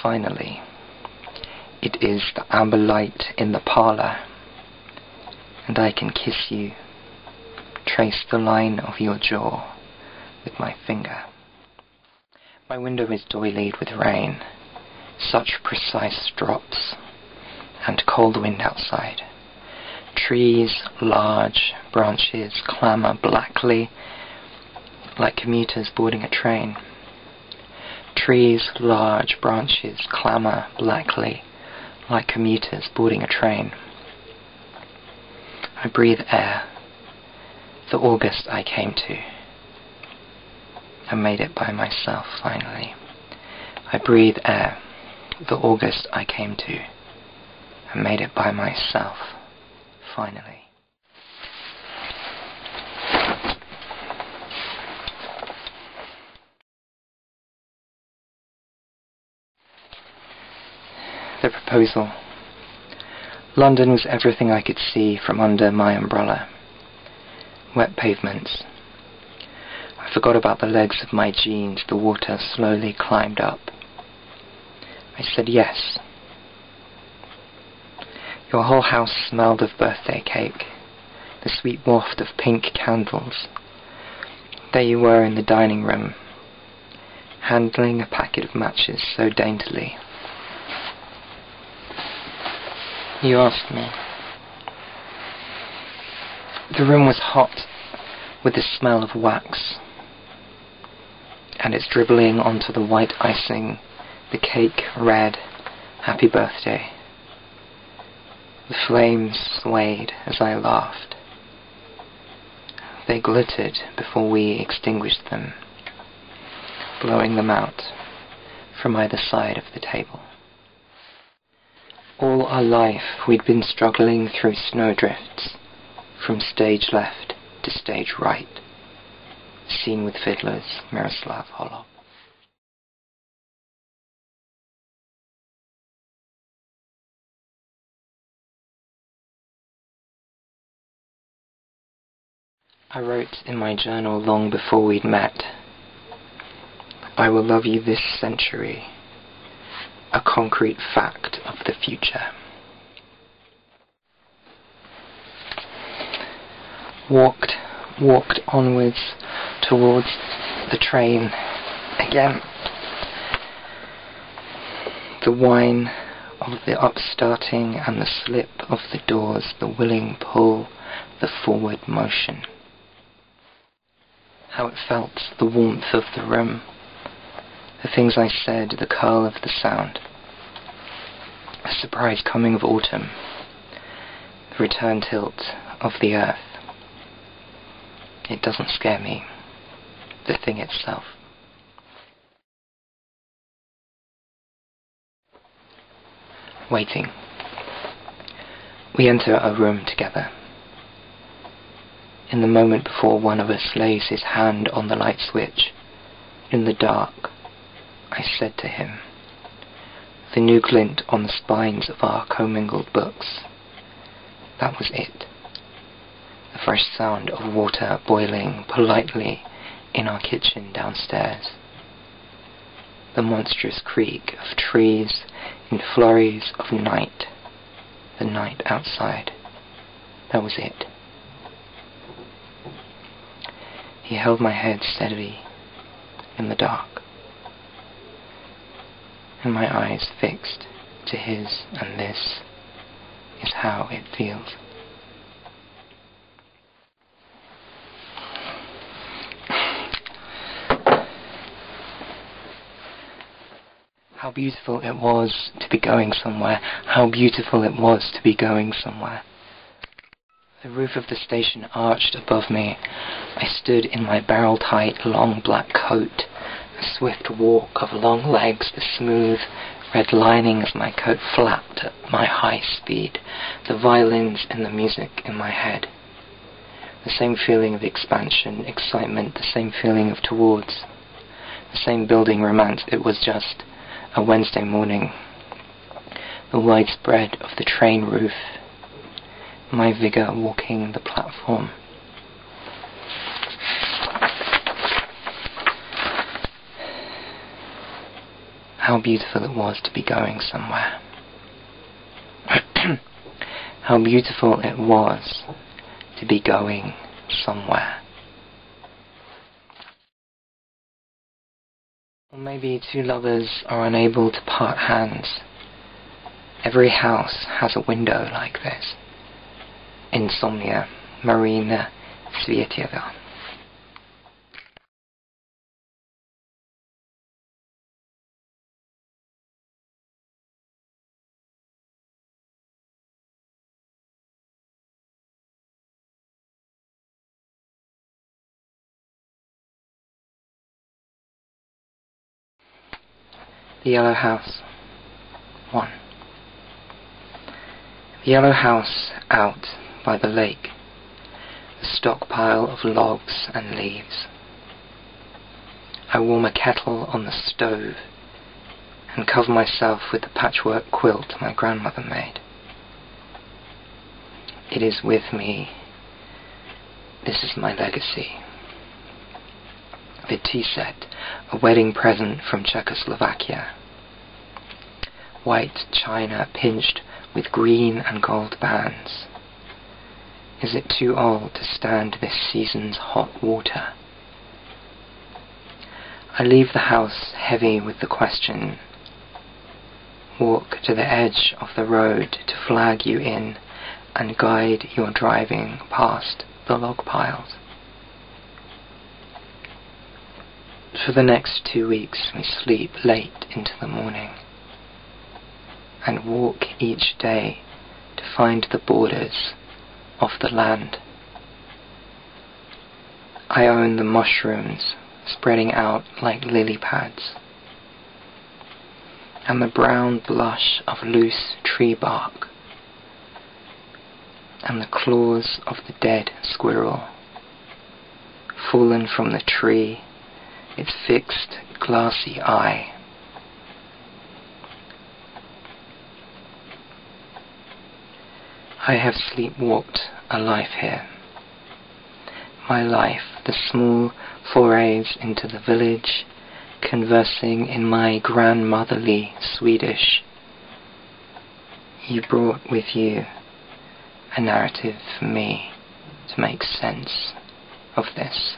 finally. It is the amber light in the parlour, and I can kiss you, trace the line of your jaw with my finger. My window is doilied with rain, such precise drops, and cold wind outside. Trees, large branches, clamour blackly like commuters boarding a train. Trees, large branches, clamour blackly like commuters boarding a train. I breathe air, the August I came to. I made it by myself finally. I breathe air, the August I came to. I made it by myself finally. The proposal. London was everything I could see from under my umbrella. Wet pavements. I forgot about the legs of my jeans. The water slowly climbed up. I said yes. Your whole house smelled of birthday cake, the sweet waft of pink candles. There you were in the dining room, handling a packet of matches so daintily. You asked me. The room was hot with the smell of wax, and it's dribbling onto the white icing, the cake read, "Happy Birthday." The flames swayed as I laughed. They glittered before we extinguished them, blowing them out from either side of the table. All our life we'd been struggling through snowdrifts, from stage left to stage right. Scene with Fiddlers, Miroslav Holub. I wrote in my journal long before we'd met, I will love you this century, a concrete fact of the future. Walked onwards towards the train again. The whine of the upstarting and the slip of the doors, the willing pull, the forward motion. How it felt, the warmth of the room, the things I said, the curl of the sound. A surprise coming of autumn, the return tilt of the earth. It doesn't scare me, the thing itself. Waiting. We enter a room together. In the moment before one of us lays his hand on the light switch, in the dark, I said to him, the new glint on the spines of our commingled books. That was it. The fresh sound of water boiling politely in our kitchen downstairs. The monstrous creak of trees in flurries of night. The night outside. That was it. He held my head steadily in the dark, and my eyes fixed to his, and this is how it feels. How beautiful it was to be going somewhere. How beautiful it was to be going somewhere. The roof of the station arched above me. I stood in my barrel-tight, long black coat, a swift walk of long legs, the smooth red lining as my coat flapped at my high speed, the violins and the music in my head. The same feeling of expansion, excitement, the same feeling of towards, the same building romance. It was just a Wednesday morning. The widespread of the train roof, my vigour walking the platform. How beautiful it was to be going somewhere. How beautiful it was to be going somewhere. Or maybe two lovers are unable to part hands. Every house has a window like this. Insomnia, Marina Tsvetieva. The Yellow House. 1. The yellow house out by the lake, the stockpile of logs and leaves. I warm a kettle on the stove and cover myself with the patchwork quilt my grandmother made. It is with me. This is my legacy. The tea set, a wedding present from Czechoslovakia. White china pinched with green and gold bands. Is it too old to stand this season's hot water? I leave the house heavy with the question. Walk to the edge of the road to flag you in and guide your driving past the log piles. For the next 2 weeks we sleep late into the morning and walk each day to find the borders of the land. I own the mushrooms spreading out like lily pads, and the brown blush of loose tree bark, and the claws of the dead squirrel, fallen from the tree, its fixed glassy eye. I have sleepwalked a life here. My life, the small forays into the village, conversing in my grandmotherly Swedish. You brought with you a narrative for me to make sense of this.